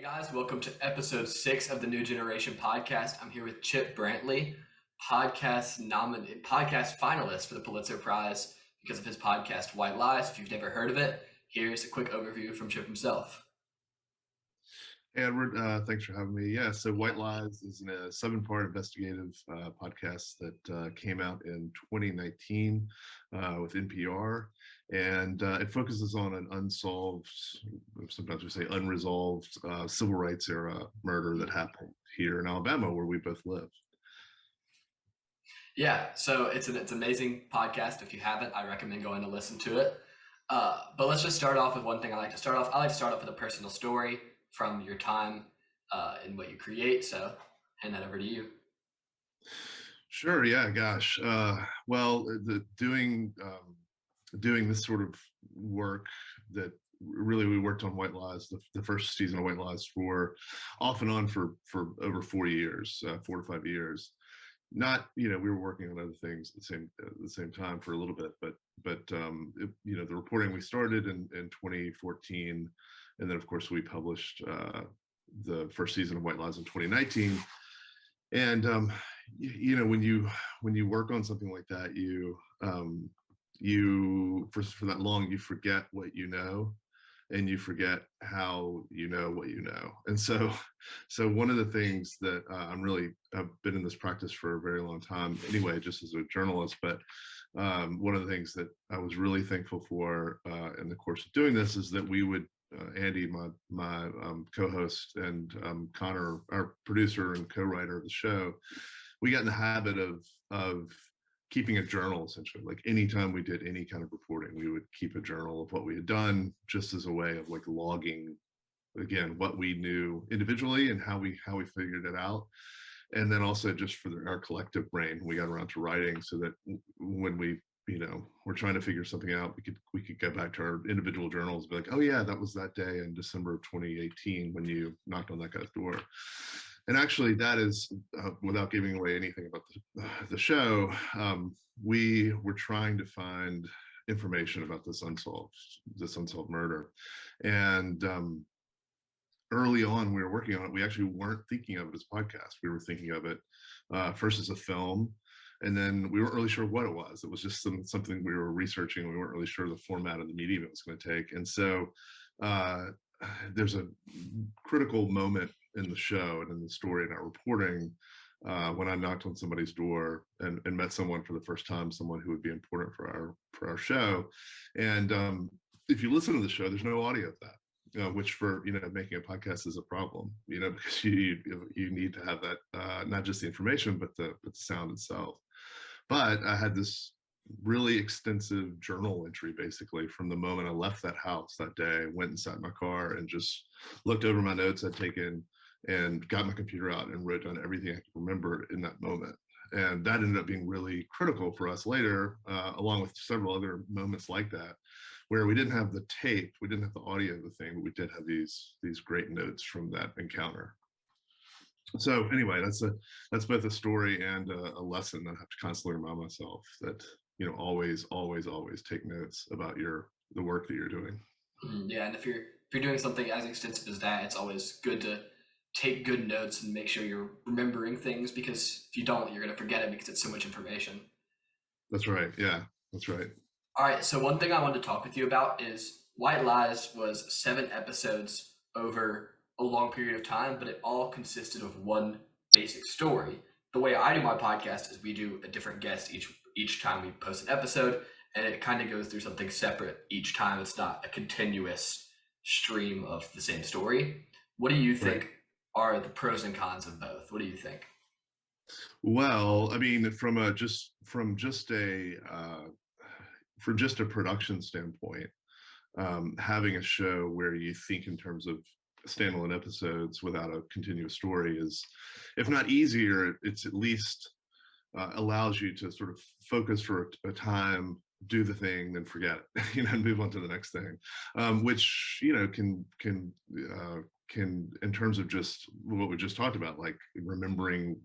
Hey guys, welcome to episode 6 of the New Generation Podcast. I'm here with Chip Brantley, podcast finalist for the Pulitzer Prize because of his podcast White Lies. If you've never heard of it, here's a quick overview from Chip himself. Hey Edward, thanks for having me. Yeah, so White Lies is a 7-part investigative podcast that came out in 2019 with NPR, and it focuses on an unsolved, sometimes we say unresolved, civil rights era murder that happened here in Alabama, where we both live. Yeah, so it's an amazing podcast. If you haven't, I recommend going to listen to it. But let's just start off with one thing I like to start off. I like to start off with a personal story from your time in what you create. So hand that over to you. Sure. Yeah. Gosh. Doing this sort of work that really we worked on White Lies, the first season of White Lies for off and on for over 4 years, 4 to 5 years. Not, we were working on other things at the same time for a little bit, but the reporting we started in 2014, and then of course we published the first season of White Lies in 2019. And when you work on something like that, for that long, you forget what you know, and you forget how you know what you know. And so one of the things that I've been in this practice for a very long time anyway, just as a journalist, but one of the things that I was really thankful for in the course of doing this is that we would, Andy, my co-host, and Connor, our producer and co-writer of the show, we got in the habit of keeping a journal, essentially. Like anytime we did any kind of reporting, we would keep a journal of what we had done, just as a way of like logging, again, what we knew individually and how we figured it out. And then also just for our collective brain, we got around to writing, so that when we're trying to figure something out, we could go back to our individual journals and be like, oh yeah, that was that day in December of 2018 when you knocked on that guy's door. And actually, that is, without giving away anything about the show, we were trying to find information about this unsolved murder. And early on, we were working on it. We actually weren't thinking of it as a podcast. We were thinking of it first as a film, and then we weren't really sure what it was. It was just something we were researching. We weren't really sure the format of the medium it was going to take. And so there's a critical moment in the show and in the story and our reporting when I knocked on somebody's door and met someone for the first time, someone who would be important for our show. And if you listen to the show, there's no audio of that, which for making a podcast is a problem, because you need to have that, not just the information, but the sound itself. But I had this really extensive journal entry, basically, from the moment I left that house that day, went and sat in my car and just looked over my notes I'd taken and got my computer out and wrote down everything I could remember in that moment. And that ended up being really critical for us later, along with several other moments like that, where we didn't have the tape, we didn't have the audio of the thing, but we did have these great notes from that encounter. So anyway, that's both a story and a lesson that I have to constantly remind myself that, always take notes about the work that you're doing. Yeah, and if you're doing something as extensive as that, it's always good to take good notes and make sure you're remembering things, because if you don't, you're going to forget it because it's so much information. That's right. Yeah, that's right. All right. So one thing I wanted to talk with you about is White Lies was 7 episodes over a long period of time, but it all consisted of one basic story. The way I do my podcast is we do a different guest each time we post an episode, and it kind of goes through something separate each time. It's not a continuous stream of the same story. What do you think are the pros and cons of both? What do you think? Well, I mean, from just a production standpoint, having a show where you think in terms of standalone episodes without a continuous story is, if not easier, it's at least allows you to sort of focus for a time, do the thing, then forget it, and move on to the next thing, which can, in terms of just what we just talked about, like remembering,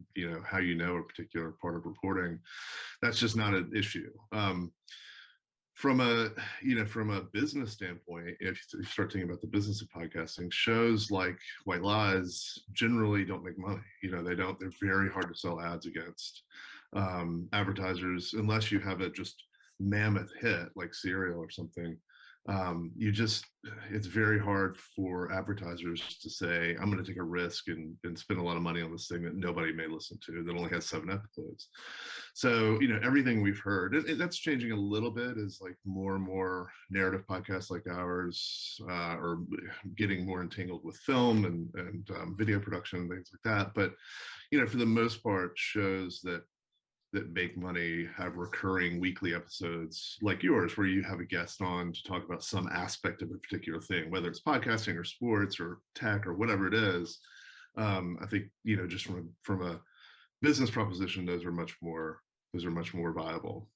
how a particular part of reporting, that's just not an issue. from a from a business standpoint, if you start thinking about the business of podcasting, shows like White Lies generally don't make money. They're very hard to sell ads against advertisers unless you have a just mammoth hit like Serial or something. It's very hard for advertisers to say, I'm going to take a risk and spend a lot of money on this thing that nobody may listen to, that only has 7 episodes. So, everything we've heard, and that's changing a little bit, is like more and more narrative podcasts like ours are getting more entangled with film and video production and things like that. But, for the most part, shows that make money have recurring weekly episodes like yours, where you have a guest on to talk about some aspect of a particular thing, whether it's podcasting or sports or tech or whatever it is. I think, just from a business proposition, those are much more viable.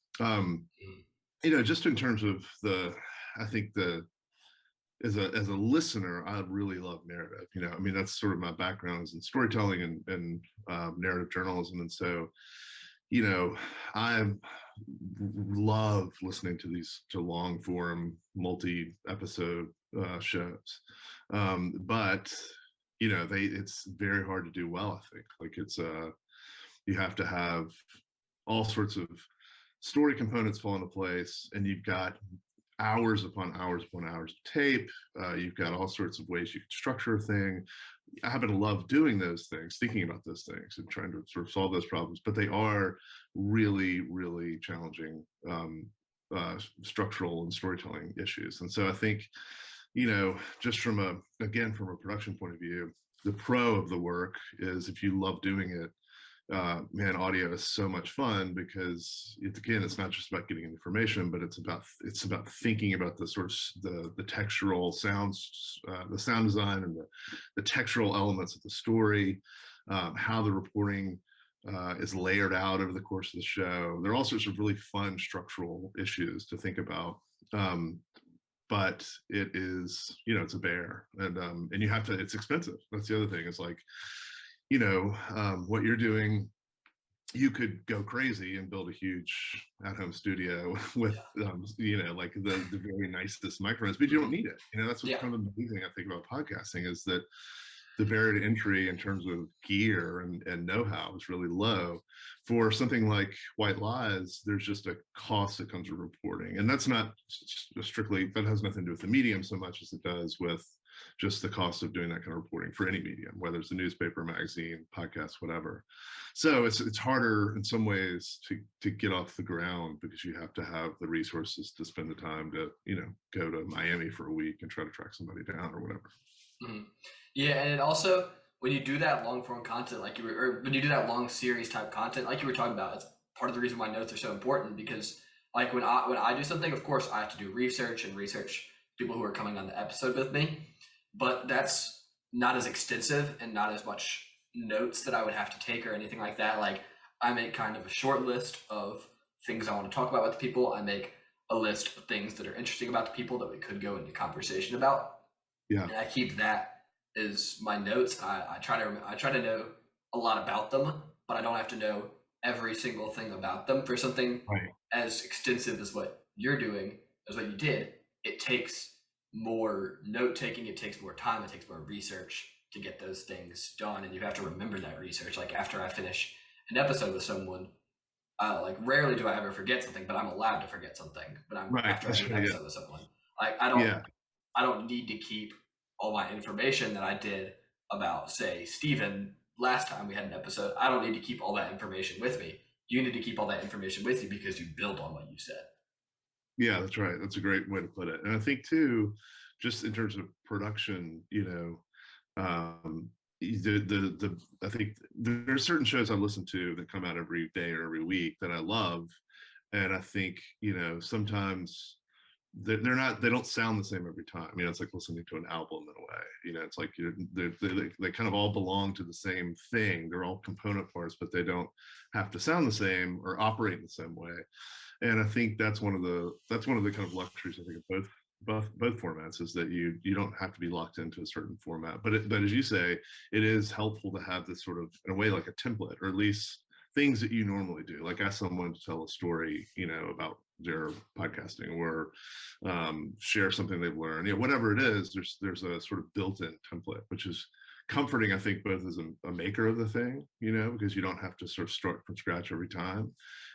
Just in terms of I think as a listener, I really love narrative. That's sort of my background is in storytelling and narrative journalism. And so, I love listening to long form, multi-episode shows. But, it's very hard to do well, I think. Like you have to have all sorts of story components fall into place, and you've got hours upon hours upon hours of tape. You've got all sorts of ways you can structure a thing. I happen to love doing those things, thinking about those things and trying to sort of solve those problems, but they are really, really challenging structural and storytelling issues. And so I think, just from a production point of view, the pro of the work is, if you love doing it, man, audio is so much fun, because it's not just about getting information, but it's about thinking about the sort of the textural sounds, the sound design, and the textural elements of the story, how the reporting is layered out over the course of the show. There are all sorts of really fun structural issues to think about. But it is, it's a bear, and you have to. It's expensive. That's the other thing. Is like, what you're doing, you could go crazy and build a huge at-home studio with, like the very nicest microphones, but you don't need it. That's what's kind of amazing, I think, about podcasting, is that the barrier to entry in terms of gear and know-how is really low. For something like White Lies, there's just a cost that comes with reporting. And that's not strictly, that has nothing to do with the medium so much as it does with just the cost of doing that kind of reporting for any medium, whether it's a newspaper, magazine, podcast, whatever. So it's harder in some ways to get off the ground, because you have to have the resources to spend the time to, go to Miami for a week and try to track somebody down or whatever. Mm-hmm. Yeah, and it also, when you do that long form content, or when you do that long series type content, like you were talking about, it's part of the reason why notes are so important, because like when I do something, of course I have to do research people who are coming on the episode with me, but that's not as extensive and not as much notes that I would have to take or anything like that. Like, I make kind of a short list of things I want to talk about with the people. I make a list of things that are interesting about the people that we could go into conversation about. Yeah. And I keep that as my notes. I try to know a lot about them, but I don't have to know every single thing about them. For something as extensive as what you're doing, as what you did, it takes more note taking, it takes more time, it takes more research to get those things done, and you have to remember that research. Like, after I finish an episode with someone, like, rarely do I ever forget something, but I'm allowed to forget something. But after I do an episode with someone, like, I don't need to keep all my information that I did about, say, Steven last time we had an episode. I don't need to keep all that information with me. You need to keep all that information with you, because you build on what you said. Yeah, that's right. That's a great way to put it. And I think too, just in terms of production, I think there are certain shows I listen to that come out every day or every week that I love, and I think sometimes they don't sound the same every time. It's like listening to an album in a way. It's like they kind of all belong to the same thing. They're all component parts, but they don't have to sound the same or operate in the same way. And I think that's one of the kind of luxuries, I think, of both formats, is that you don't have to be locked into a certain format. But as you say, it is helpful to have this sort of, in a way, like a template, or at least things that you normally do, like ask someone to tell a story, about their podcasting, or share something they've learned, whatever it is. There's a sort of built-in template, which is comforting, I think, both as a maker of the thing, because you don't have to sort of start from scratch every time.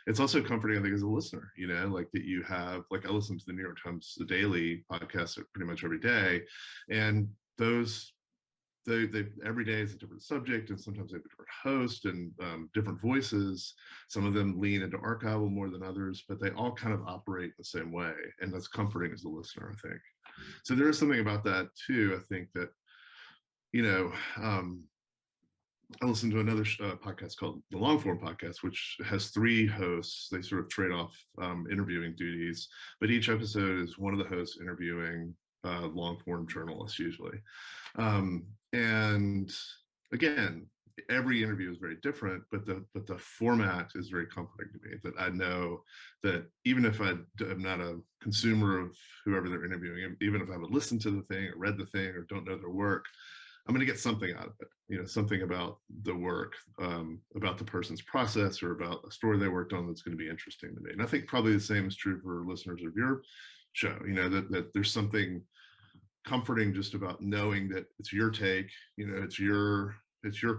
It's also comforting, I think, as a listener, like that you have, like I listen to the New York Times The Daily podcast pretty much every day, and those they every day is a different subject, and sometimes they have a different host and different voices. Some of them lean into archival more than others, but they all kind of operate the same way, and that's comforting as a listener, I think. So there is something about that too. I think that I listened to another podcast called the Long Form Podcast, which has 3 hosts. They sort of trade off interviewing duties, but each episode is one of the hosts interviewing long form journalists usually. And again, every interview is very different, but the format is very comforting to me, that I know that even if I'm not a consumer of whoever they're interviewing, even if I haven't listened to the thing or read the thing or don't know their work, I'm going to get something out of it, something about the work, about the person's process, or about a story they worked on that's going to be interesting to me. And I think probably the same is true for listeners of your show, that there's something comforting just about knowing that it's your take, it's your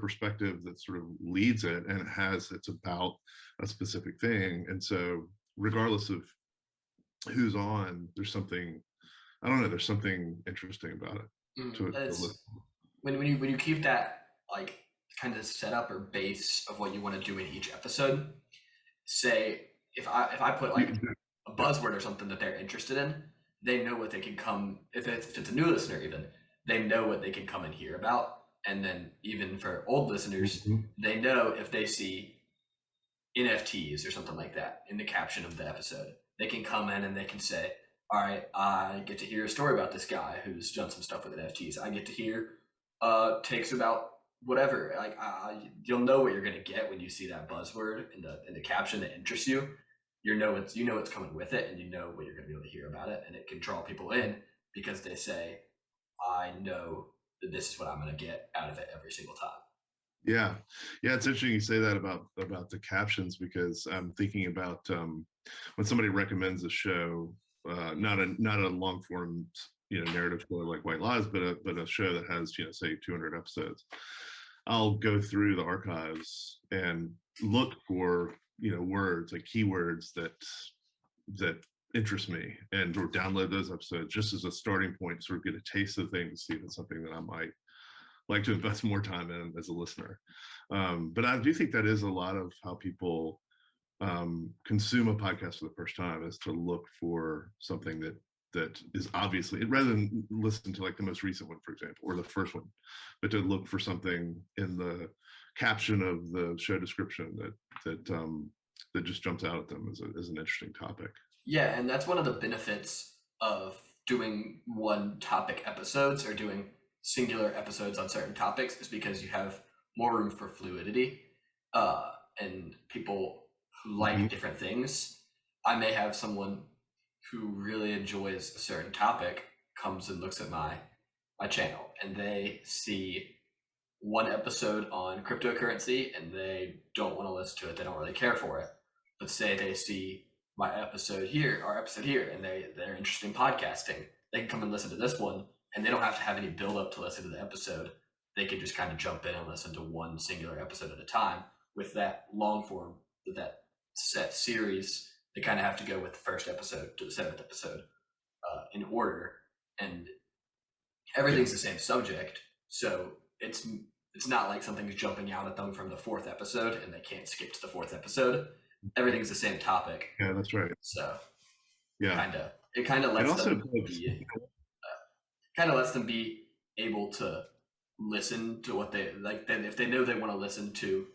perspective that sort of leads it, and it's about a specific thing. And so regardless of who's on, there's something, I don't know, there's something interesting about it to listen. When you keep that like kind of setup or base of what you want to do in each episode, say if I put like a buzzword or something that they're interested in, they know what they can come, if it's a new listener even, they know what they can come and hear about. And then even for old listeners, they know if they see NFTs or something like that in the caption of the episode, they can come in and they can say, all right, I get to hear a story about this guy who's done some stuff with NFTs. I get to hear takes about whatever. Like you'll know what you're going to get when you see that buzzword in the caption that interests you. You know it's coming with it, and you know what you're going to be able to hear about it, and it can draw people in because they say, I know that this is what I'm going to get out of it every single time. Yeah, it's interesting you say that about the captions, because I'm thinking about when somebody recommends a show, not a long form narrative story like White Lies, but a show that has say 200 episodes. I'll go through the archives and look for words, like keywords that interest me, and or download those episodes just as a starting point, sort of get a taste of things, see if it's something that I might like to invest more time in as a listener. But I do think that is a lot of how people consume a podcast for the first time, is to look for something that is obviously, rather than listen to like the most recent one, for example, or the first one, but to look for something in the caption of the show description that just jumps out at them as an interesting topic. Yeah, and that's one of the benefits of doing one topic episodes or doing singular episodes on certain topics, is because you have more room for fluidity, and people who like different things. I may have someone who really enjoys a certain topic comes and looks at my channel, and they see one episode on cryptocurrency and they don't want to listen to it. They don't really care for it. But say they see my episode here, our episode here, and they're interested in podcasting, they can come and listen to this one, and they don't have to have any build up to listen to the episode. They can just kind of jump in and listen to one singular episode at a time. With that long form, with that set series, they kind of have to go with the first episode to the 7th episode in order, and everything's the same subject, so it's not like something's jumping out at them from the 4th episode and they can't skip to the 4th episode. Everything's the same topic. Yeah, that's right. So yeah, it kind of lets them be kind of lets them be able to listen to what they like. Then if they know they want to listen to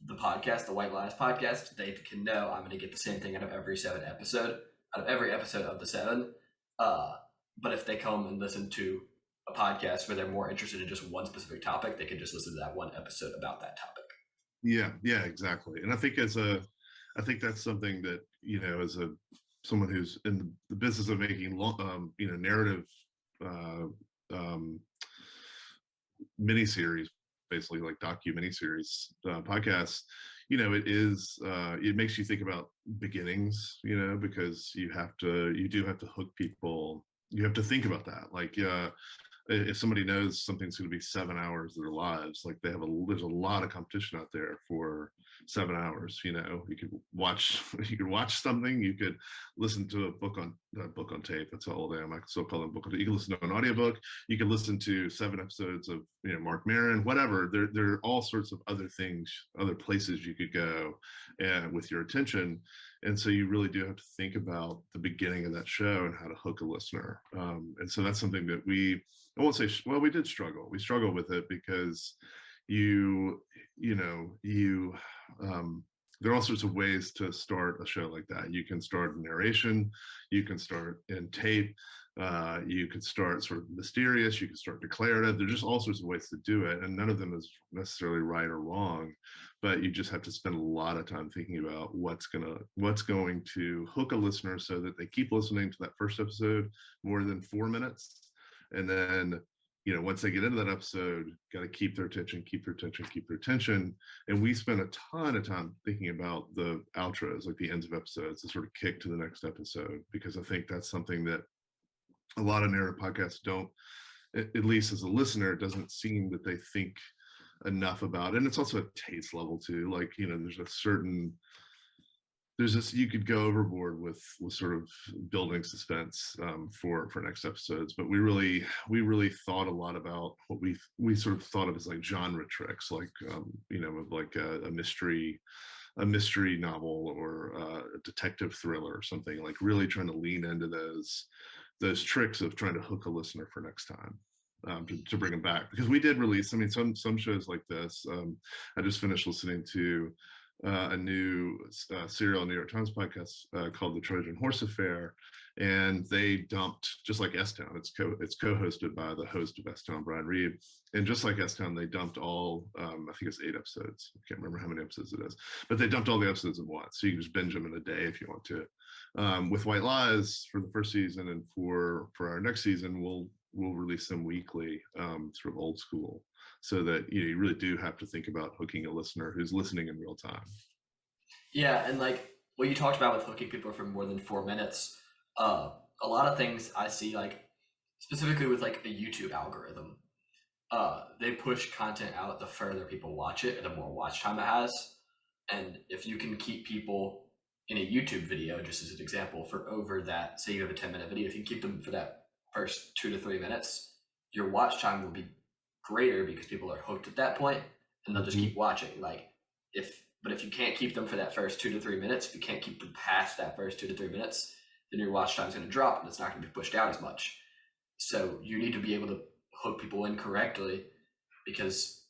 the podcast, the White Lies podcast, they can know I'm going to get the same thing out of every episode of the 7. But if they come and listen to a podcast where they're more interested in just one specific topic, they can just listen to that one episode about that topic. Yeah, exactly. And I think that's something that, as someone who's in the business of making narrative miniseries, basically like docu-miniseries podcasts, you know, it makes you think about beginnings, you know, because you do have to hook people. You have to think about that. Like, if somebody knows something's going to be 7 hours of their lives, like there's a lot of competition out there for 7 hours. You know, you could watch something, you could listen to a book on tape. That's how old I am. I still call it a book. You can listen to an audiobook. You can listen to 7 episodes of, you know, Mark Maron, whatever. There are all sorts of other things, other places you could go with your attention. And so you really do have to think about the beginning of that show and how to hook a listener. And so that's something that I won't say, well, we did struggle. We struggled with it because there are all sorts of ways to start a show like that. You can start in narration, you can start in tape, you could start sort of mysterious, you can start declarative. There's just all sorts of ways to do it, and none of them is necessarily right or wrong, but you just have to spend a lot of time thinking about what's going to hook a listener so that they keep listening to that first episode more than 4 minutes. And then, you know, once they get into that episode, got to keep their attention. And we spent a ton of time thinking about the outros, like the ends of episodes, to sort of kick to the next episode, because I think that's something that a lot of narrative podcasts don't, at least as a listener, it doesn't seem that they think enough about. And it's also a taste level too. Like, you know, you could go overboard with sort of building suspense for next episodes, but we really thought a lot about what we sort of thought of as like genre tricks, like you know, of like a mystery novel or a detective thriller or something, like really trying to lean into those tricks of trying to hook a listener for next time. To bring them back, because we did release, I mean, some shows like this. I just finished listening to a new serial New York Times podcast called The Trojan Horse Affair, and they dumped, just like S-Town, it's co-hosted by the host of S-Town, Brian Reed, and just like S-Town, they dumped all, I think it's 8 episodes, I can't remember how many episodes it is, but they dumped all the episodes in once, so you can just binge them in a day if you want to. With White Lies for the first season, and for our next season, we'll release them weekly, sort of old school, so that, you know, you really do have to think about hooking a listener who's listening in real time. Yeah, and like what you talked about with hooking people for more than 4 minutes, a lot of things I see, like specifically with like a YouTube algorithm, they push content out the further people watch it and the more watch time it has. And if you can keep people in a YouTube video, just as an example, for over that, say you have a 10-minute video, if you keep them for that first 2 to 3 minutes, your watch time will be greater because people are hooked at that point, and they'll just keep watching. Like but if you can't keep them for that first 2 to 3 minutes, if you can't keep them past that first 2 to 3 minutes, then your watch time is going to drop and it's not going to be pushed out as much. So you need to be able to hook people in correctly, because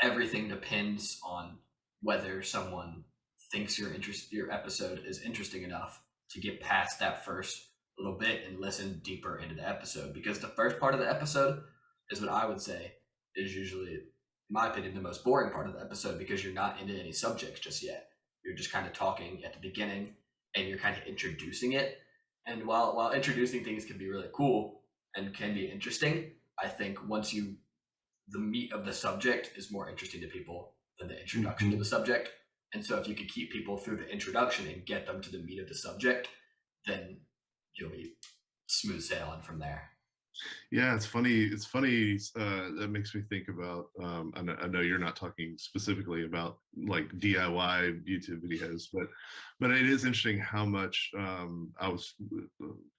everything depends on whether someone thinks your episode is interesting enough to get past that first little bit and listen deeper into the episode. Because the first part of the episode is what I would say is usually, in my opinion, the most boring part of the episode, because you're not into any subjects just yet. You're just kind of talking at the beginning and you're kind of introducing it. And while introducing things can be really cool and can be interesting, I think the meat of the subject is more interesting to people than the introduction to the subject. And so if you could keep people through the introduction and get them to the meat of the subject, then you'll be smooth sailing from there. Yeah, it's funny. That makes me think about, I know you're not talking specifically about like DIY YouTube videos, but it is interesting how much I was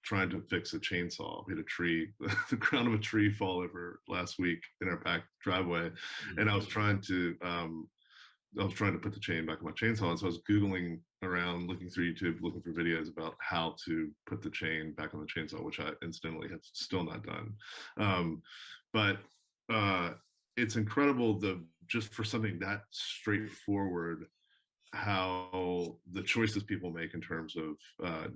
trying to fix a chainsaw. We had a tree, the crown of a tree fall over last week in our back driveway, and I was trying to put the chain back on my chainsaw, and so I was Googling around, looking through YouTube, looking for videos about how to put the chain back on the chainsaw, which I incidentally have still not done. But it's incredible, just for something that straightforward, how the choices people make in terms of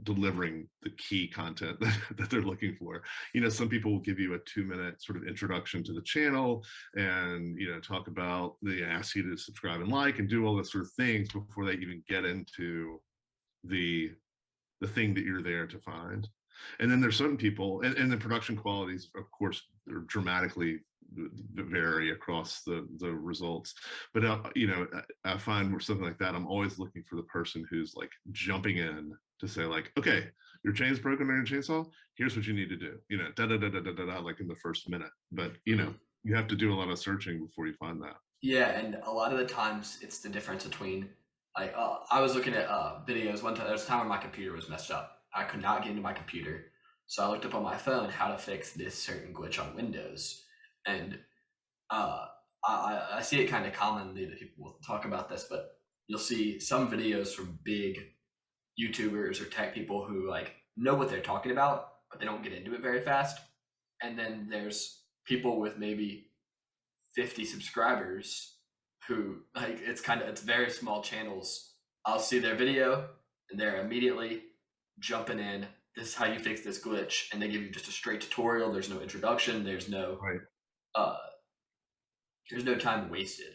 delivering the key content that they're looking for. You know, some people will give you a 2-minute sort of introduction to the channel and, you know, talk about, they ask you to subscribe and like and do all those sort of things before they even get into the thing that you're there to find. And then there's certain people, and the production qualities, of course, are dramatically vary across the results. But I find something like that, I'm always looking for the person who's like jumping in to say like, okay, your chain's broken on your chainsaw, here's what you need to do, da da da da da da, like in the first minute. But you have to do a lot of searching before you find that. Yeah, and a lot of the times it's the difference between, like, I was looking at videos one time. There was a time when my computer was messed up. I could not get into my computer, so I looked up on my phone how to fix this certain glitch on Windows, and uh, I see it kind of commonly that people will talk about this, but you'll see some videos from big YouTubers or tech people who like know what they're talking about, but they don't get into it very fast. And then there's people with maybe 50 subscribers who like it's very small channels. I'll see their video and they're immediately jumping in. This is how you fix this glitch, and they give you just a straight tutorial. There's no introduction. Right. Uh, there's no time wasted.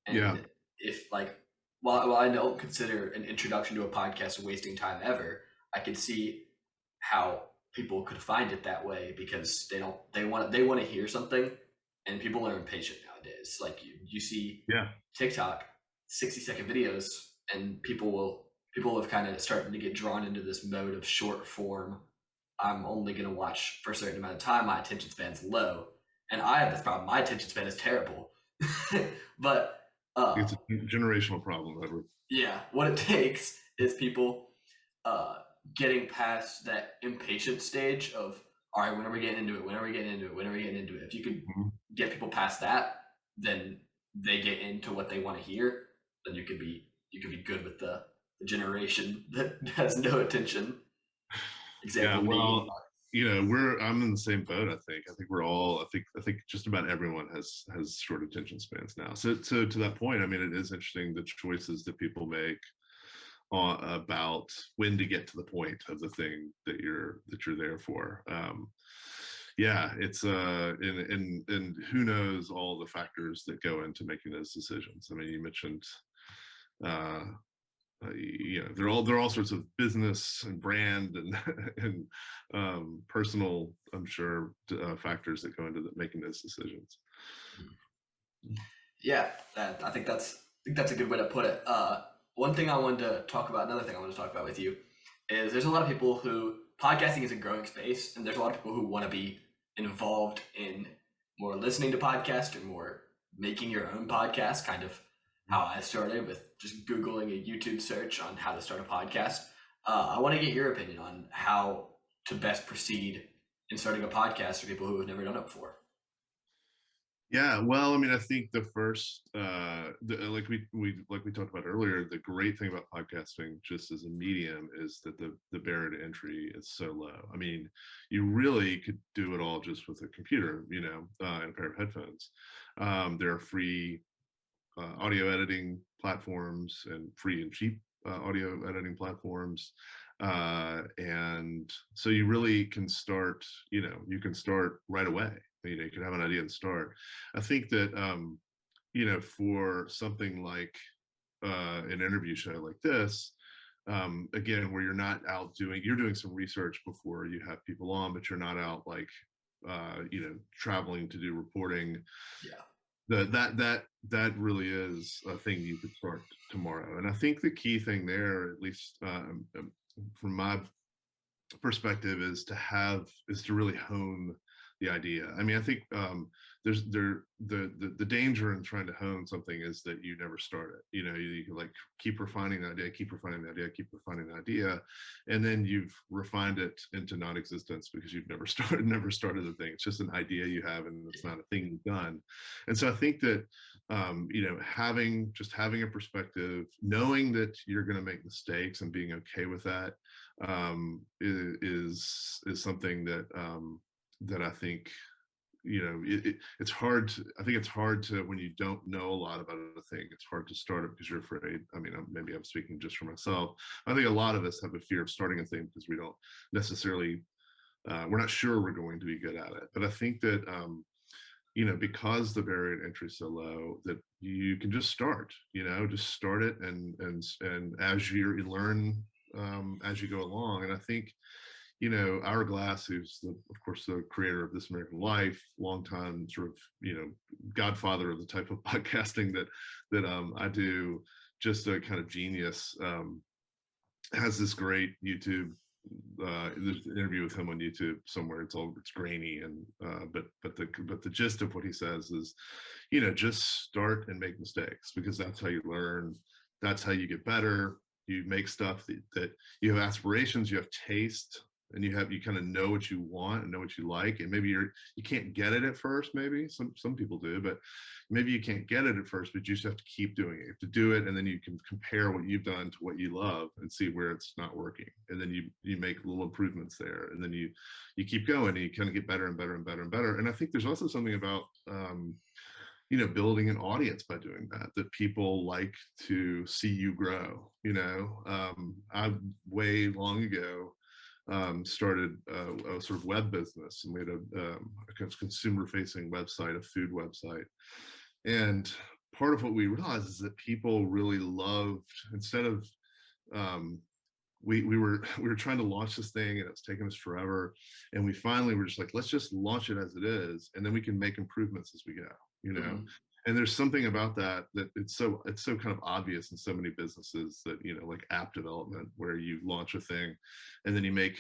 And Yeah. if like while I don't consider an introduction to a podcast wasting time ever, I can see how people could find it that way because they want to hear something, and people are impatient nowadays. Like you see Yeah. TikTok 60-second videos, and people have kind of starting to get drawn into this mode of short form. I'm only going to watch for a certain amount of time. My attention span's low, and I have this problem. My attention span is terrible. But It's a generational problem, Edward. yeah, what it takes is people uh, getting past that impatient stage of, all right, when are we getting into it? When are we getting into it? When are we getting into it? If you could get people past that, then they get into what they want to hear. Then you could be good with the generation that has no attention. Example, Yeah, well, me. I'm in the same boat. I think we're all. I think just about everyone has short attention spans now. So to that point, I mean, it is interesting the choices that people make about when to get to the point of the thing that you're there for. Yeah, it's and who knows all the factors that go into making those decisions. I mean, you mentioned uh there are all sorts of business and brand and and personal, I'm sure, factors that go into making those decisions. Yeah, I think that's a good way to put it. One thing I wanted to talk about, another thing I wanted to talk about with you, is there's a lot of people who podcasting is a growing space, and there's a lot of people who want to be involved in more listening to podcasts or more making your own podcast, kind of how I started with just Googling a YouTube search on how to start a podcast. I want to get your opinion on how to best proceed in starting a podcast for people who have never done it before. Yeah, well, I mean, I think the first, like we talked about earlier, the great thing about podcasting, just as a medium, is that the barrier to entry is so low. I mean, you really could do it all just with a computer, and a pair of headphones. There are free audio editing platforms and free and cheap audio editing platforms, and so you really can start. You can start right away. You can have an idea and start. I think that for something like an interview show like this, again, where you're not out you're doing some research before you have people on, but you're not out like traveling to do reporting. Yeah. That really is a thing you could start tomorrow. And I think the key thing there, at least from my perspective, is to really hone the idea. I mean, I think the danger in trying to hone something is that you never start it. You can like keep refining the idea, keep refining the idea, keep refining the idea, and then you've refined it into non-existence because you've never started the thing. It's just an idea you have, and it's not a thing you've done. And so I think that having a perspective, knowing that you're going to make mistakes and being okay with that, is something that that I think it's hard to, I think it's hard to, when you don't know a lot about a thing, it's hard to start it because you're afraid. I mean, maybe I'm speaking just for myself. I think a lot of us have a fear of starting a thing because we don't necessarily we're not sure we're going to be good at it. But I think that because the barrier to entry is so low, that you can just start it, and as you learn as you go along. And I think Hourglass, who's of course the creator of This American Life, longtime sort of godfather of the type of podcasting that I do, just a kind of genius, has this great YouTube. There's an interview with him on YouTube somewhere. It's grainy, and but the gist of what he says is, just start and make mistakes, because that's how you learn. That's how you get better. You make stuff that you have aspirations, you have taste, and you kind of know what you want and know what you like, and maybe you can't get it at first. Maybe some people do, but maybe you can't get it at first, but you just have to keep doing it. You have to do it, and then you can compare what you've done to what you love and see where it's not working, and then you make little improvements there, and then you keep going, and you kind of get better and better and better and better. And I think there's also something about building an audience by doing that people like to see you grow. I way long ago started a sort of web business, and we had a consumer-facing website, a food website. And part of what we realized is that people really loved, instead of we were trying to launch this thing, and it's taken us forever, and we finally were just like, let's just launch it as it is, and then we can make improvements as we go. Mm-hmm. And there's something about that it's so kind of obvious in so many businesses, that like app development, where you launch a thing and then you make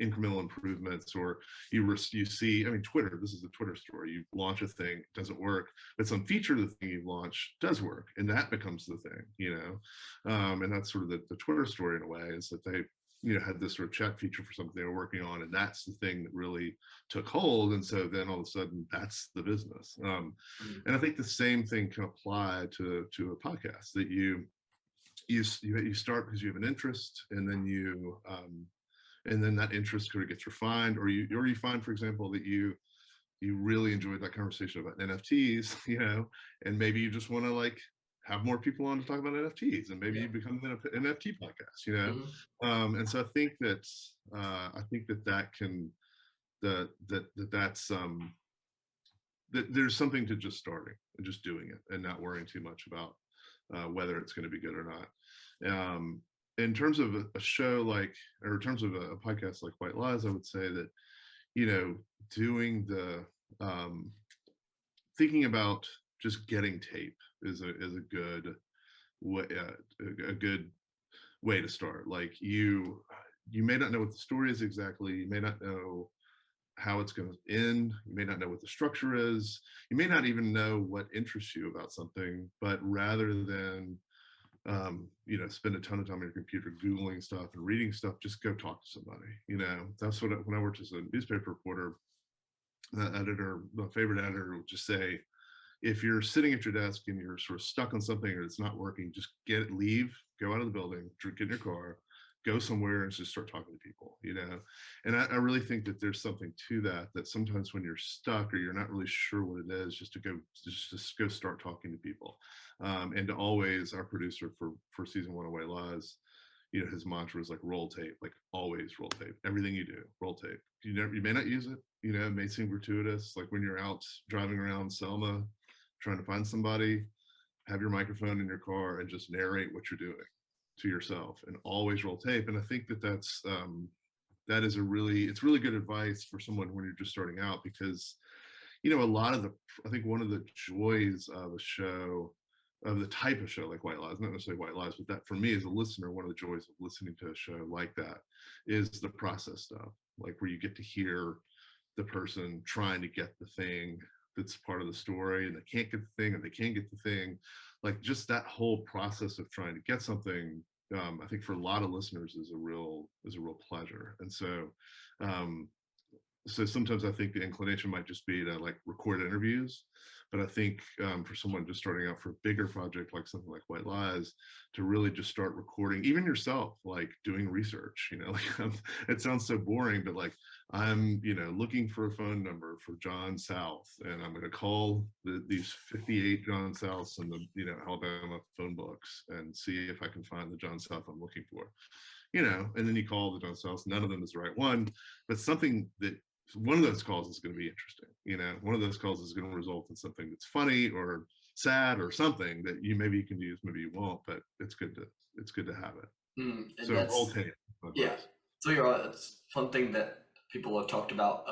incremental improvements, or you see, Twitter, this is the Twitter story. You launch a thing, it doesn't work, but some feature of the thing you launch does work, and that becomes the thing. And that's sort of the Twitter story in a way, is that they had this sort of chat feature for something they were working on, and that's the thing that really took hold. And so then all of a sudden, that's the business. And I think the same thing can apply to a podcast, that you start because you have an interest, and then that interest sort of gets refined, or you find, for example, that you really enjoyed that conversation about NFTs, and maybe you just want to have more people on to talk about NFTs, and maybe you become an NFT podcast, Mm-hmm. And so I think that can that's that there's something to just starting and just doing it, and not worrying too much about whether it's going to be good or not. In terms of a show or in terms of a podcast like White Lies, I would say that, doing thinking about just getting tape is a good way, a good way to start. You may not know what the story is exactly. You may not know how it's going to end. You may not know what the structure is. You may not even know what interests you about something. But rather than spend a ton of time on your computer Googling stuff and reading stuff, just go talk to somebody. That's what when I worked as a newspaper reporter, my favorite editor would just say, if you're sitting at your desk and you're sort of stuck on something, or it's not working, just leave, go out of the building, get in your car, go somewhere, and just start talking to people. And I really think that there's something to that sometimes when you're stuck, or you're not really sure what it is, just go start talking to people. And to always, our producer for season 1 of White Lies, his mantra is roll tape, always roll tape. Everything you do, roll tape. You may not use it, it may seem gratuitous, when you're out driving around Selma trying to find somebody, have your microphone in your car and just narrate what you're doing to yourself, and always roll tape. And I think that is it's really good advice for someone when you're just starting out, because a lot of I think one of the joys of a show, of the type of show like White Lies, not necessarily White Lies, but that for me as a listener, one of the joys of listening to a show like that is the process stuff, where you get to hear the person trying to get the thing that's part of the story, and they can't get the thing, and they can get the thing, just that whole process of trying to get something. I think for a lot of listeners is a real pleasure. And so sometimes I think the inclination might just be to record interviews, but I think for someone just starting out for a bigger project, like something like White Lies, to really just start recording, even yourself, doing research. It sounds so boring, but I'm looking for a phone number for John South, and I'm going to call these 58 John Souths in the Alabama phone books and see if I can find the John South I'm looking for. And then you call the John Souths, none of them is the right one, but something that one of those calls is going to be interesting. One of those calls is going to result in something that's funny or sad or something that maybe you can use, maybe you won't, but it's good to have it. And so roll tape. Yeah, So it's one thing that people have talked about,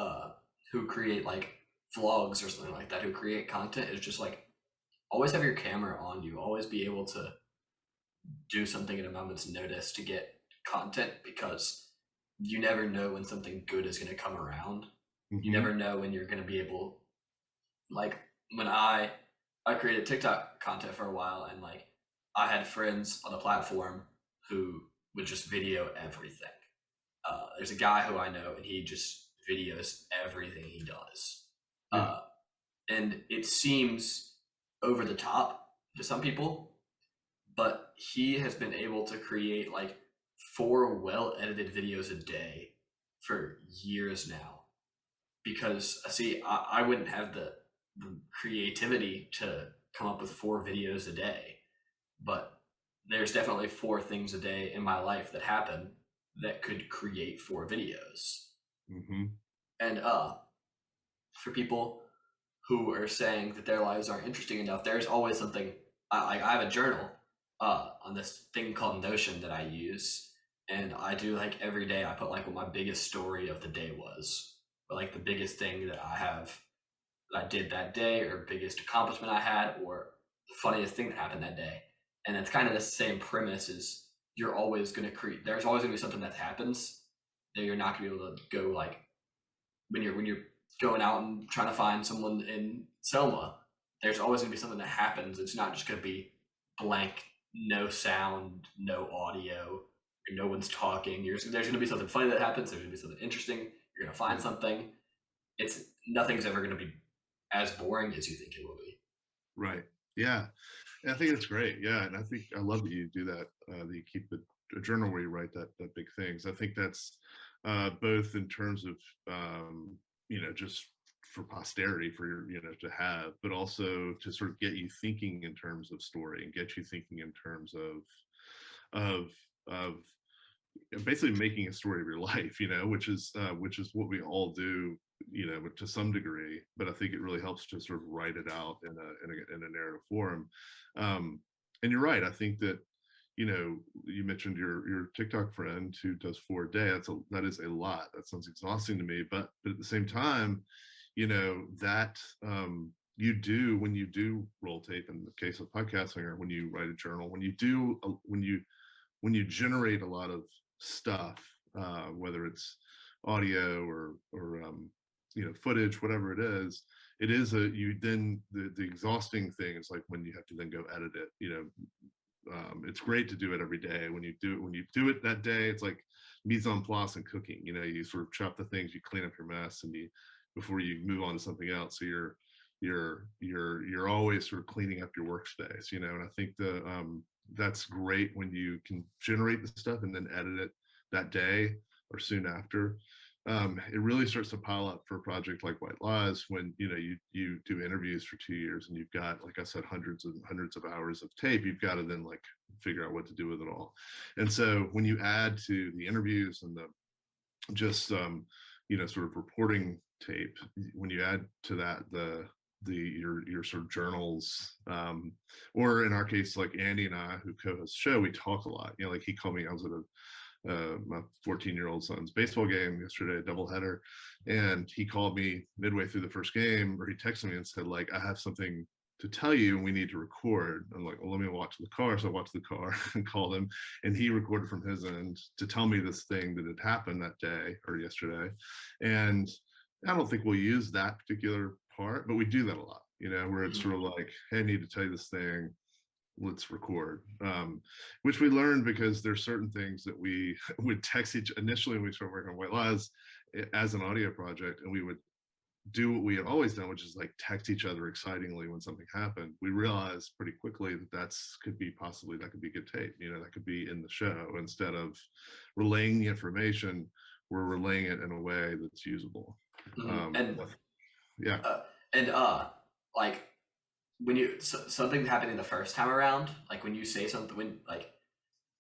who create like vlogs or something like that, who create content, is just like always have your camera on you, always be able to do something at a moment's notice to get content, because you never know when something good is going to come around. You Mm-hmm. never know when you're going to be able, like when I created TikTok content for a while, and like I had friends on the platform who would just video everything. There's a guy who I know, and he just videos everything he does. Yeah. Uh, and it seems over the top to some people, but he has been able to create like 4 well edited videos a day for years now. Because see, I wouldn't have the creativity to come up with 4 videos a day, but there's definitely 4 things a day in my life that happen that could create 4 videos. Mm-hmm. And for people who are saying that their lives aren't interesting enough, there's always something. I have a journal on this thing called Notion that I use, and I do like every day I put like what my biggest story of the day was, or like the biggest thing that I did that day, or biggest accomplishment I had, or the funniest thing that happened that day. And it's kind of the same premise: is you're always going to create. There's always going to be something that happens that you're not going to be able to go like when you're going out and trying to find someone in Selma. There's always going to be something that happens. It's not just going to be blank, no sound, no audio, no one's talking. There's going to be something funny that happens. There's going to be something interesting. You're going to find Yeah. something. It's Nothing's ever going to be as boring as you think it will be. Right. Yeah. And I think it's great. Yeah. And I love that you do that, that you keep a journal where you write that big things. I think that's both in terms of, just for posterity for your, to have, but also to sort of get you thinking in terms of story and get you thinking in terms of, of basically making a story of your life, which is what we all do, to some degree. But I think it really helps to sort of write it out in a narrative form. And you're right. I think that you mentioned your TikTok friend who does 4 a day. That is a lot. That sounds exhausting to me. But at the same time, that you do when you do roll tape in the case of podcasting, or when you write a journal, when you generate a lot of stuff, whether it's audio or footage, whatever it is the exhausting thing is like when you have to then go edit it. It's great to do it every day. When you do it that day, it's like mise en place and cooking. You sort of chop the things, you clean up your mess, and before you move on to something else. So you're always sort of cleaning up your workspace. And I think that's great when you can generate the stuff and then edit it that day or soon after. It really starts to pile up for a project like White Lies when you do interviews for 2 years and you've got, like I said, hundreds and hundreds of hours of tape. You've got to then like figure out what to do with it all. And so when you add to the interviews and the just sort of reporting tape, when you add to that your sort of journals, or in our case, like Andy and I, who co-host the show, we talk a lot. Like he called me. I was at my 14-year-old son's baseball game yesterday, a doubleheader, and he called me midway through the first game, or he texted me and said, like, I have something to tell you and we need to record. I'm like, well, let me watch the car. So I watched the car and called him, and he recorded from his end to tell me this thing that had happened that day or yesterday. And I don't think we'll use that particular part, but we do that a lot, where it's sort of like, hey, I need to tell you this thing, let's record, which we learned because there's certain things that we would text initially when we started working on White Lies as an audio project, and we would do what we had always done, which is like text each other excitingly when something happened. We realized pretty quickly that could be good tape, that could be in the show. Instead of relaying the information, we're relaying it in a way that's usable. And Yeah. and like when something happening the first time around, like when you say something, when like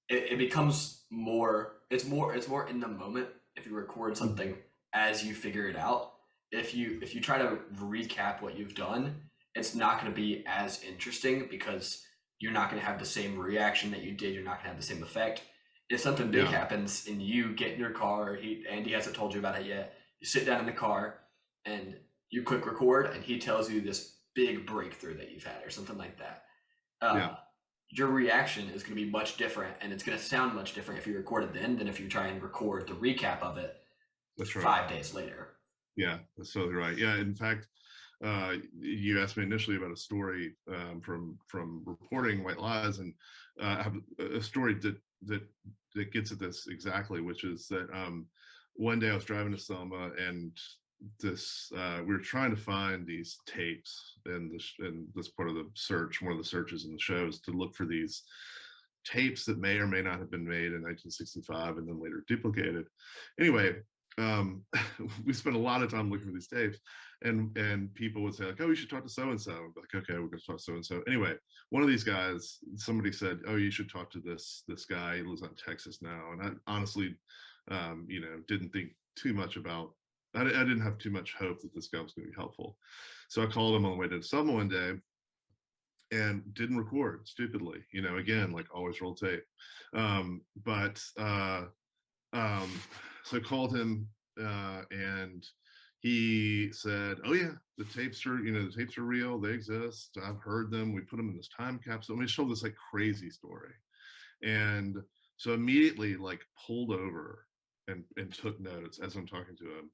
it becomes more, it's more in the moment if you record something as you figure it out. If you try to recap what you've done, it's not going to be as interesting because you're not going to have the same reaction that you did. You're not going to have the same effect. if something big Yeah. happens and you get in your car, Andy hasn't told you about it yet, you sit down in the car and you click record, and he tells you this big breakthrough that you've had or something like that. Yeah. Your reaction is going to be much different, and it's going to sound much different if you record it then than if you try and record the recap of it That's right. 5 days later. Yeah, that's totally right. Yeah, in fact, you asked me initially about a story from reporting White Lies, and I have a story that gets at this exactly, which is that one day I was driving to Selma, and this we were trying to find these tapes in this part of the search. One of the searches in the show is to look for these tapes that may or may not have been made in 1965 and then later duplicated. Anyway, we spent a lot of time looking for these tapes, and people would say like, "Oh, you should talk to so and so." Like, "Okay, we're going to talk to so and so." Anyway, one of these guys, somebody said, "Oh, you should talk to this guy. He lives out in Texas now." And I honestly, didn't think too much about. I didn't have too much hope that this guy was going to be helpful. So I called him on the way to Selma one day, and didn't record stupidly. Again, like always, roll tape. But so I called him, and he said, "Oh yeah, the tapes are real. They exist. I've heard them. We put them in this time capsule." I mean, he told this like crazy story, and so immediately like pulled over and took notes as I'm talking to him,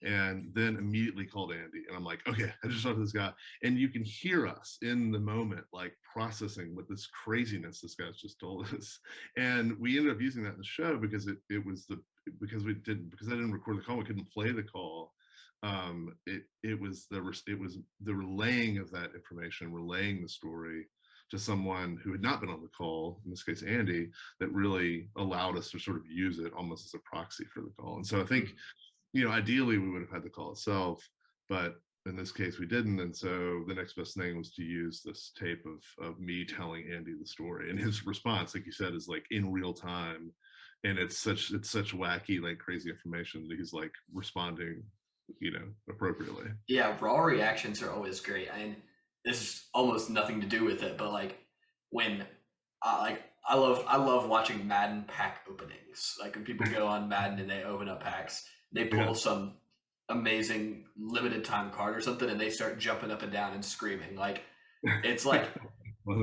and then immediately called Andy, and I'm like, "Okay, I just talked to this guy," and you can hear us in the moment like processing what this craziness this guy's just told us, and we ended up using that in the show because it was because I didn't record the call, we couldn't play the call. It was the relaying of that information, relaying the story to someone who had not been on the call, in this case Andy, that really allowed us to sort of use it almost as a proxy for the call. And so I think, ideally we would have had the call itself, but in this case we didn't. And so the next best thing was to use this tape of me telling Andy the story, and his response, like you said, is like in real time, and it's such wacky, like crazy information that he's like responding appropriately. Yeah, raw reactions are always great. And this is almost nothing to do with it, but like when I love watching Madden pack openings. Like when people go on Madden and they open up packs, they pull Yeah. some amazing limited time card or something, and they start jumping up and down and screaming. Like it's like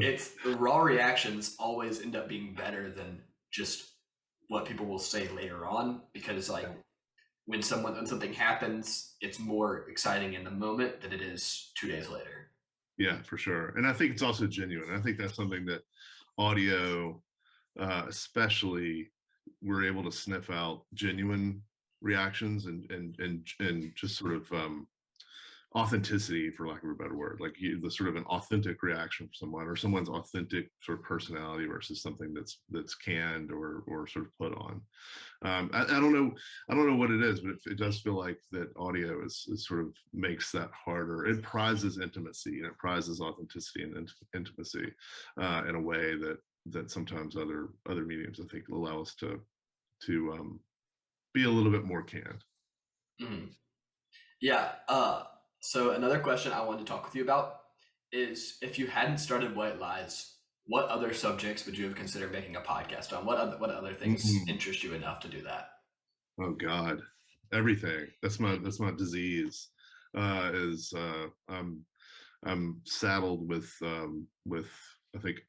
it's the raw reactions always end up being better than just what people will say later on, because like when something happens, it's more exciting in the moment than it is 2 days later. Yeah, for sure. And I think it's also genuine. I think that's something that audio, especially, we're able to sniff out genuine reactions and just sort of authenticity, for lack of a better word, like the sort of an authentic reaction from someone, or someone's authentic sort of personality versus something that's canned or sort of put on. I don't know what it is, but it does feel like that audio is sort of makes that harder. It prizes intimacy, and it prizes authenticity and intimacy in a way that sometimes other mediums, I think, allow us to be a little bit more canned. Mm-hmm. Yeah. So another question I wanted to talk with you about is, if you hadn't started White Lies, what other subjects would you have considered making a podcast on? What other things interest you enough to do that? Oh God, everything. That's my disease. I'm saddled with I think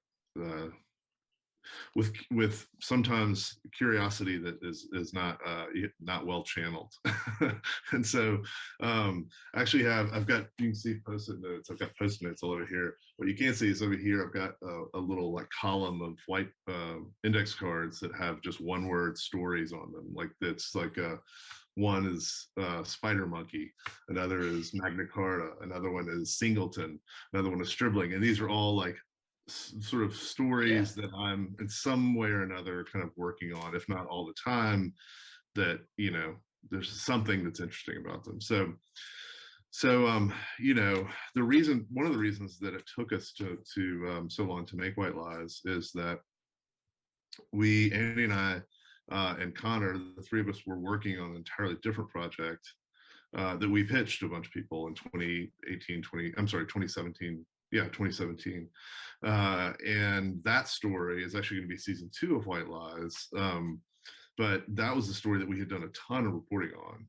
with sometimes curiosity that is not well channeled. And so actually I've got, you can see post-it notes. I've got post-it notes all over here. What you can't see is over here I've got a little like column of white index cards that have just one word stories on them. Like that's like one is Spider Monkey, another is Magna Carta, another one is Singleton, another one is Stribling, and these are all like sort of stories that I'm in some way or another kind of working on, if not all the time, that there's something that's interesting about them. So one of the reasons that it took us to so long to make White Lies is that Andy and I and Connor, the three of us, were working on an entirely different project that we pitched to a bunch of people in 2017, 2017. And that story is actually going to be season 2 of White Lies. But that was the story that we had done a ton of reporting on.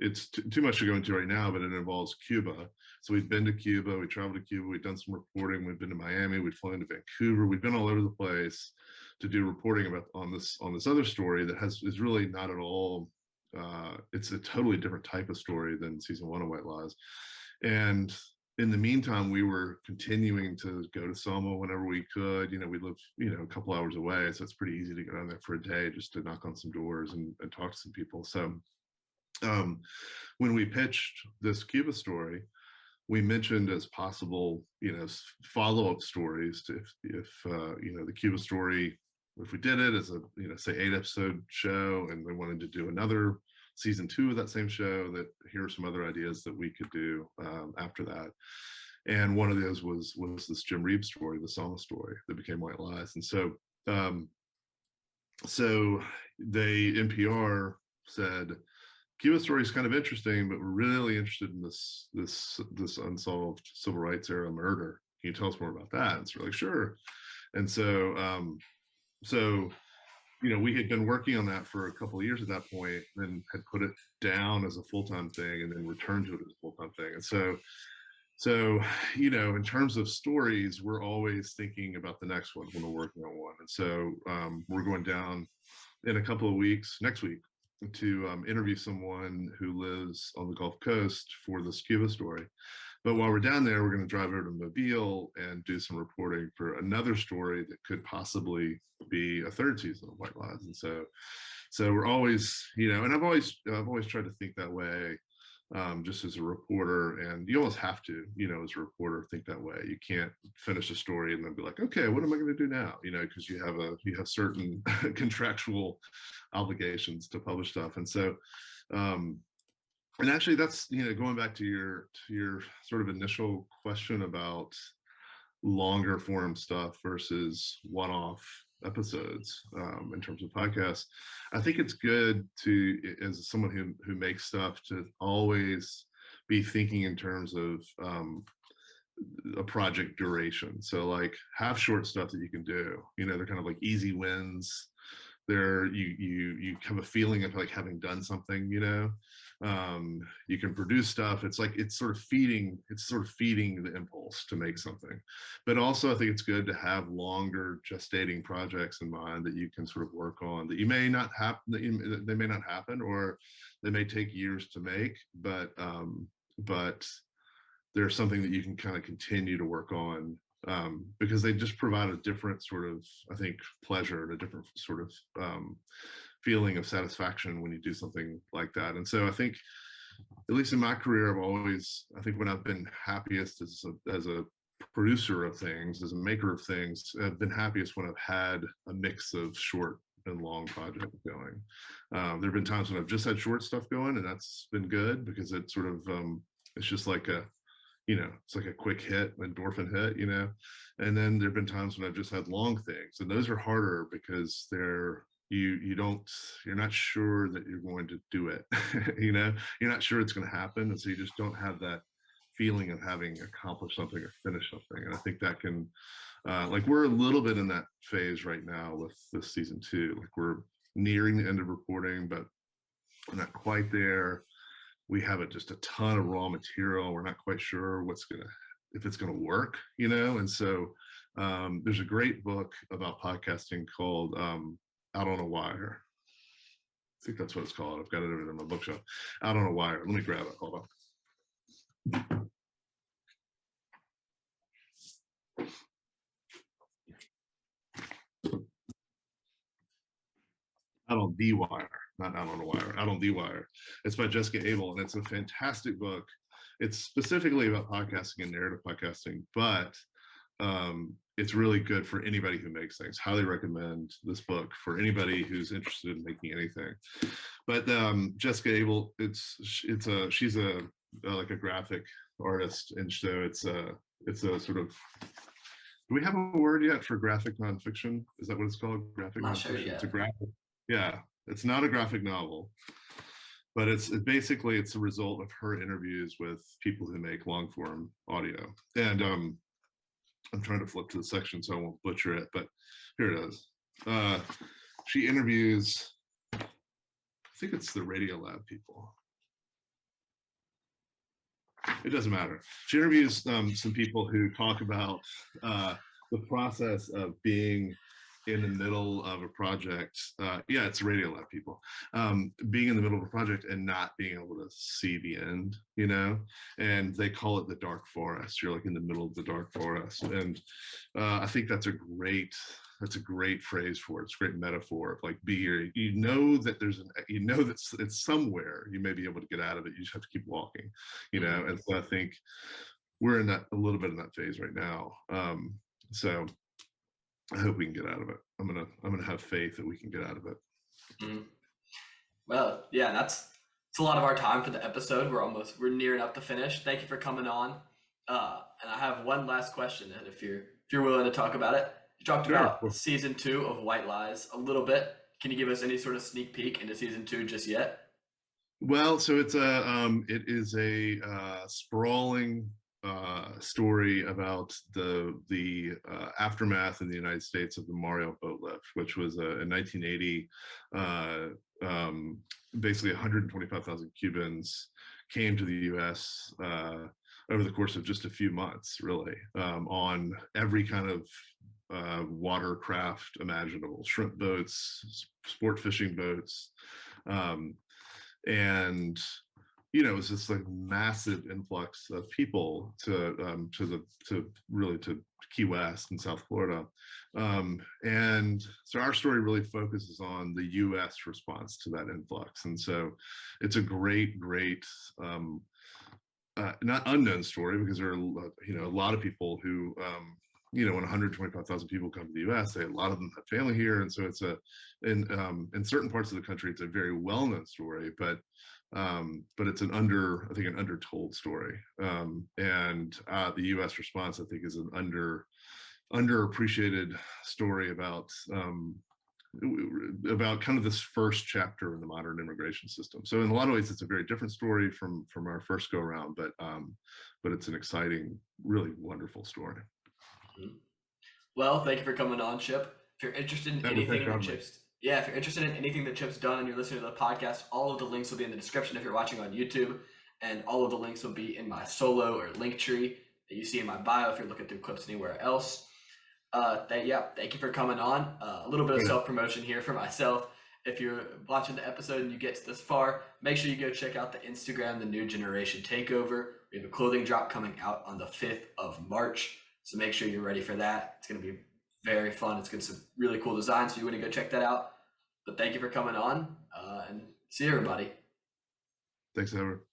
It's too much to go into right now, but it involves Cuba. So we've been to Cuba, we traveled to Cuba, we've done some reporting, we've been to Miami, we've flown to Vancouver, we've been all over the place to do reporting on this other story that is really not at all. It's a totally different type of story than season 1 of White Lies. And in the meantime, we were continuing to go to Selma whenever we could. We live, a couple hours away, so it's pretty easy to go down there for a day just to knock on some doors and talk to some people. So when we pitched this Cuba story, we mentioned as possible, follow-up stories to if the Cuba story, if we did it as a, say 8-episode show and we wanted to do another season 2 of that same show, that here are some other ideas that we could do after that. And one of those was this Jim Reeb story, the Selma story that became White Lies. And so NPR said, Cuba story is kind of interesting, but we're really interested in this unsolved civil rights era murder. Can you tell us more about that? And it's really sure. And so we had been working on that for a couple of years at that point, and had put it down as a full-time thing, and then returned to it as a full-time thing. And so in terms of stories, we're always thinking about the next one when we're working on one. And so we're going down in a couple of weeks, next week, to interview someone who lives on the Gulf Coast for this Cuba story. But while we're down there, we're going to drive over to Mobile and do some reporting for another story that could possibly be a 3rd season of White Lies. And so we're always, and I've always tried to think that way, just as a reporter. And you almost have to, as a reporter, think that way. You can't finish a story and then be like, okay, what am I going to do now? Because you have certain contractual obligations to publish stuff. And so and actually that's going back to your sort of initial question about longer form stuff versus one-off episodes in terms of podcasts. I think it's good to, as someone who makes stuff, to always be thinking in terms of a project duration. So like, have short stuff that you can do. They're kind of like easy wins. You have a feeling of like having done something. You can produce stuff. It's sort of feeding the impulse to make something. But also, I think it's good to have longer gestating projects in mind that you can sort of work on, that they may not happen, or they may take years to make, but there's something that you can kind of continue to work on, because they just provide a different sort of, I think, pleasure and a different sort of feeling of satisfaction when you do something like that. And so I think, at least in my career, I think when I've been happiest as a producer of things, as a maker of things, I've been happiest when I've had a mix of short and long projects going. There have been times when I've just had short stuff going, and that's been good, because it sort of, it's just like it's like a quick hit, endorphin hit, and then there've been times when I've just had long things, and those are harder because you're not sure that you're going to do it. You're not sure it's going to happen, and so you just don't have that feeling of having accomplished something or finished something. And I think that can, we're a little bit in that phase right now with this season 2. Like, we're nearing the end of reporting, but we're not quite there. We have just a ton of raw material. We're not quite sure if it's gonna work, And so there's a great book about podcasting called Out on a Wire. I think that's what it's called. I've got it over there in my bookshelf. Out on a Wire. Let me grab it. Hold on. Out on the Wire, not Out on a Wire, Out on the Wire. It's by Jessica Abel, and it's a fantastic book. It's specifically about podcasting and narrative podcasting, but it's really good for anybody who makes things. Highly recommend this book for anybody who's interested in making anything. But Jessica Abel, she's like a graphic artist, and so it's a sort of, do we have a word yet for graphic nonfiction? Is that what it's called? Graphic nonfiction. It's a graphic. Yeah, it's not a graphic novel, but basically it's a result of her interviews with people who make long form audio. And I'm trying to flip to the section so I won't butcher it, but here it is. She interviews, I think it's the Radiolab people. It doesn't matter. She interviews some people who talk about the process of being in the middle of a project. Yeah, it's Radiolab people. Being in the middle of a project and not being able to see the end, you know? And they call it the dark forest. You're like in the middle of the dark forest. And I think that's a great phrase for it. It's a great metaphor of like, be here. You know that it's somewhere you may be able to get out of it. You just have to keep walking, you know? And so I think we're in a little bit in that phase right now. So I hope we can get out of it. I'm gonna have faith that we can get out of it. Mm-hmm. Well, yeah, that's a lot of our time for the episode. We're nearing up to finish. Thank you for coming on. And I have one last question, and if you're willing to talk about it. You talked about season 2 of White Lies a little bit. Can you give us any sort of sneak peek into season 2 just yet? Well, so it is a sprawling story about the aftermath in the United States of the Mariel boat lift, which was in 1980. Basically, 125,000 Cubans came to the U.S. Over the course of just a few months, really, on every kind of watercraft imaginable, shrimp boats, sport fishing boats, and you know, it was this like massive influx of people to Key West and South Florida, and so our story really focuses on the U.S. response to that influx, and so it's a great not unknown story, because there are a lot of people who when 125,000 people come to the U.S., a lot of them have family here, and so it's in certain parts of the country it's a very well-known story, but it's an undertold story, and the U.S. response, I think, is an underappreciated story about kind of this first chapter in the modern immigration system. So in a lot of ways, it's a very different story from our first go around, but it's an exciting, really wonderful story. Well, thank you for coming on, Chip. If you're interested in anything that Chip's done and you're listening to the podcast, all of the links will be in the description if you're watching on YouTube, and all of the links will be in my solo or link tree that you see in my bio if you're looking through clips anywhere else. Thank you for coming on. A little bit of self-promotion here for myself. If you're watching the episode and you get this far, make sure you go check out the Instagram, The New Generation Takeover. We have a clothing drop coming out on the 5th of March. So make sure you're ready for that. It's going to be very fun. It's got some really cool designs, so you want to go check that out. But thank you for coming on, and see you, everybody. Thanks, Edward.